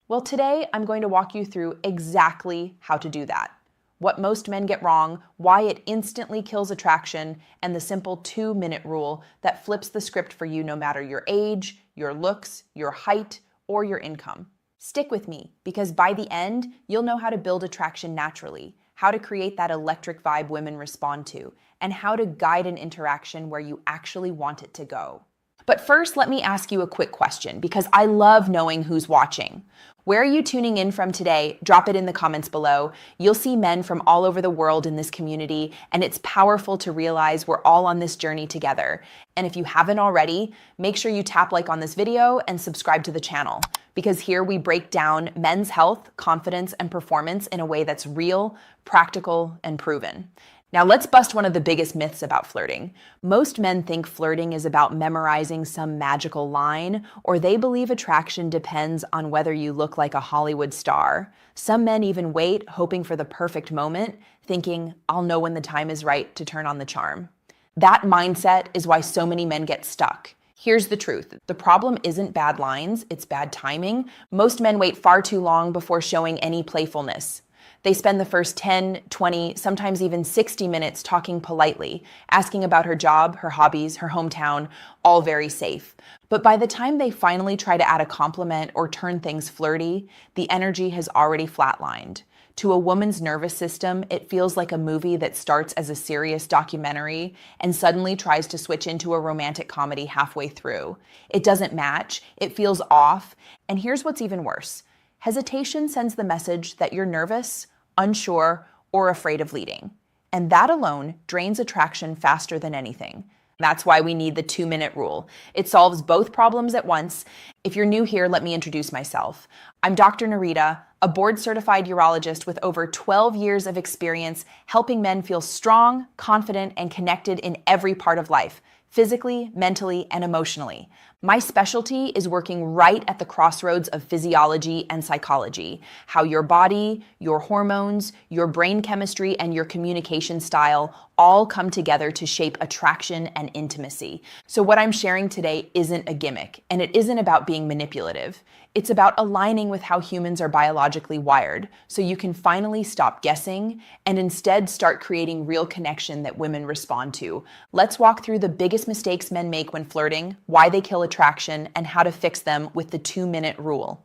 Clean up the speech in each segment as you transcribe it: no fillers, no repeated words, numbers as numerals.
Well, today I'm going to walk you through exactly how to do that. What most men get wrong, why it instantly kills attraction, and the simple 2-minute rule that flips the script for you no matter your age, your looks, your height, or your income. Stick with me, because by the end, you'll know how to build attraction naturally, how to create that electric vibe women respond to, and how to guide an interaction where you actually want it to go. But first, let me ask you a quick question, because I love knowing who's watching. Where are you tuning in from today? Drop it in the comments below. You'll see men from all over the world in this community, and it's powerful to realize we're all on this journey together. And if you haven't already, make sure you tap like on this video and subscribe to the channel, because here we break down men's health, confidence, and performance in a way that's real, practical, and proven. Now let's bust one of the biggest myths about flirting. Most men think flirting is about memorizing some magical line, or they believe attraction depends on whether you look like a Hollywood star. Some men even wait, hoping for the perfect moment, thinking, I'll know when the time is right to turn on the charm. That mindset is why so many men get stuck. Here's the truth. The problem isn't bad lines, it's bad timing. Most men wait far too long before showing any playfulness. They spend the first 10, 20, sometimes even 60 minutes talking politely, asking about her job, her hobbies, her hometown, all very safe. But by the time they finally try to add a compliment or turn things flirty, the energy has already flatlined. To a woman's nervous system, it feels like a movie that starts as a serious documentary and suddenly tries to switch into a romantic comedy halfway through. It doesn't match, it feels off, and here's what's even worse. Hesitation sends the message that you're nervous, unsure, or afraid of leading. And that alone drains attraction faster than anything. That's why we need the 2-minute rule. It solves both problems at once. If you're new here, let me introduce myself. I'm Dr. Nerita, a board-certified urologist with over 12 years of experience helping men feel strong, confident, and connected in every part of life, physically, mentally, and emotionally. My specialty is working right at the crossroads of physiology and psychology, how your body, your hormones, your brain chemistry, and your communication style all come together to shape attraction and intimacy. So what I'm sharing today isn't a gimmick, and it isn't about being manipulative. It's about aligning with how humans are biologically wired, so you can finally stop guessing and instead start creating real connection that women respond to. Let's walk through the biggest mistakes men make when flirting, why they kill attraction, and how to fix them with the 2-minute rule.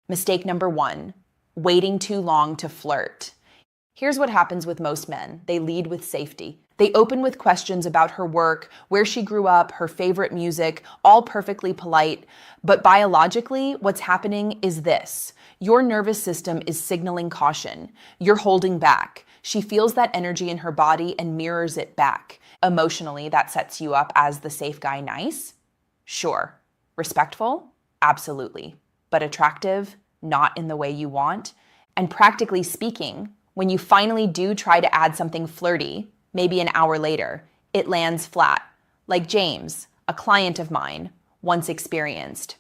Mistake number 1, waiting too long to flirt. Here's what happens with most men. They lead with safety. They open with questions about her work, where she grew up, her favorite music, all perfectly polite. But biologically, what's happening is this. Your nervous system is signaling caution. You're holding back. She feels that energy in her body and mirrors it back. Emotionally, that sets you up as the safe guy nice? Sure. Respectful? Absolutely. But attractive? Not in the way you want. And practically speaking, when you finally do try to add something flirty, maybe an hour later, it lands flat. Like James, a client of mine, once experienced.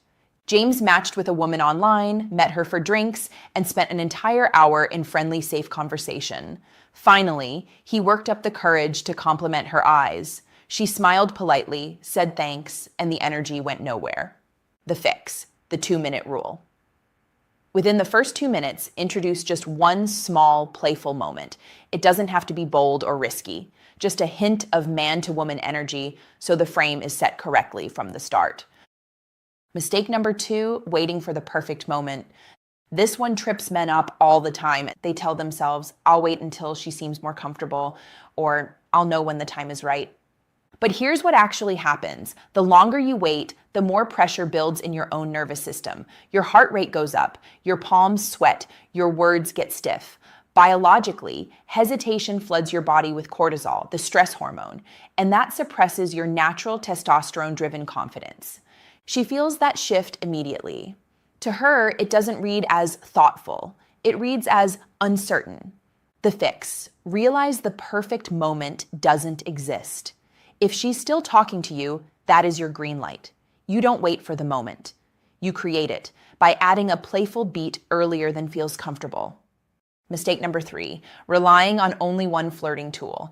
James matched with a woman online, met her for drinks, and spent an entire hour in friendly, safe conversation. Finally, he worked up the courage to compliment her eyes. She smiled politely, said thanks, and the energy went nowhere. The fix, the 2-minute rule. Within the first 2 minutes, introduce just one small, playful moment. It doesn't have to be bold or risky, just a hint of man-to-woman energy so the frame is set correctly from the start. Mistake number 2, waiting for the perfect moment. This one trips men up all the time. They tell themselves, I'll wait until she seems more comfortable, or I'll know when the time is right. But here's what actually happens. The longer you wait, the more pressure builds in your own nervous system. Your heart rate goes up, your palms sweat, your words get stiff. Biologically, hesitation floods your body with cortisol, the stress hormone, and that suppresses your natural testosterone-driven confidence. She feels that shift immediately. To her, it doesn't read as thoughtful. It reads as uncertain. The fix: realize the perfect moment doesn't exist. If she's still talking to you, that is your green light. You don't wait for the moment. You create it by adding a playful beat earlier than feels comfortable. Mistake number 3, relying on only one flirting tool.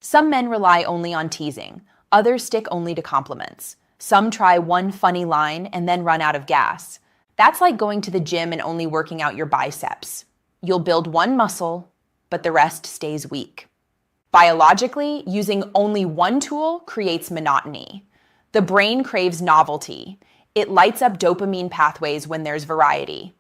Some men rely only on teasing. Others stick only to compliments. Some try one funny line and then run out of gas. That's like going to the gym and only working out your biceps. You'll build one muscle, but the rest stays weak. Biologically, using only one tool creates monotony. The brain craves novelty. It lights up dopamine pathways when there's variety.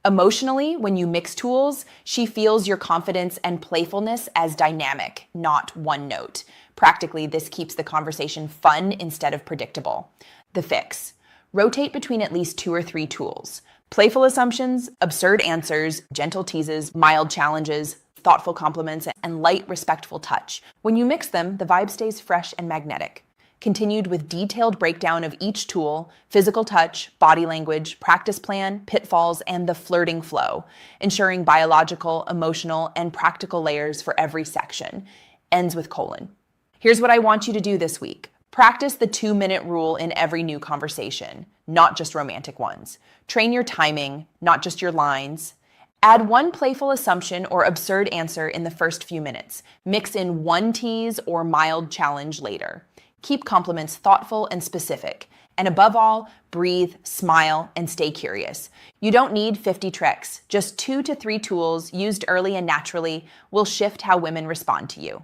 Emotionally, when you mix tools, she feels your confidence and playfulness as dynamic, not one note. Practically, this keeps the conversation fun instead of predictable. The fix: rotate between at least 2 or 3 tools. Playful assumptions, absurd answers, gentle teases, mild challenges, thoughtful compliments, and light, respectful touch. When you mix them, the vibe stays fresh and magnetic. Continued with detailed breakdown of each tool, physical touch, body language, practice plan, pitfalls, and the flirting flow, ensuring biological, emotional, and practical layers for every section. Ends with colon. Here's what I want you to do this week. Practice the 2-minute rule in every new conversation, not just romantic ones. Train your timing, not just your lines. Add one playful assumption or absurd answer in the first few minutes. Mix in one tease or mild challenge later. Keep compliments thoughtful and specific. And above all, breathe, smile, and stay curious. You don't need 50 tricks. Just 2 to 3 tools used early and naturally will shift how women respond to you.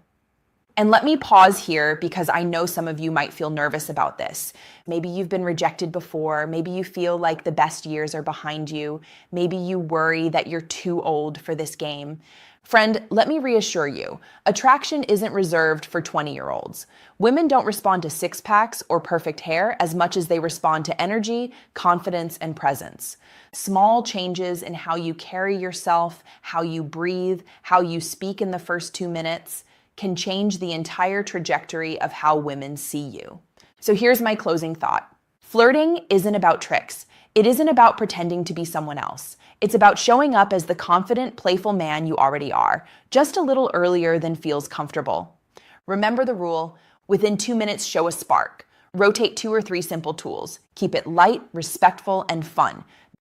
And let me pause here because I know some of you might feel nervous about this. Maybe you've been rejected before. Maybe you feel like the best years are behind you. Maybe you worry that you're too old for this game. Friend, let me reassure you, attraction isn't reserved for 20-year-olds. Women don't respond to six-packs or perfect hair as much as they respond to energy, confidence, and presence. Small changes in how you carry yourself, how you breathe, how you speak in the first 2 minutes can change the entire trajectory of how women see you. So here's my closing thought. Flirting isn't about tricks. It isn't about pretending to be someone else. It's about showing up as the confident, playful man you already are, just a little earlier than feels comfortable. Remember the rule: within 2 minutes, show a spark. Rotate 2 or 3 simple tools. Keep it light, respectful, and fun.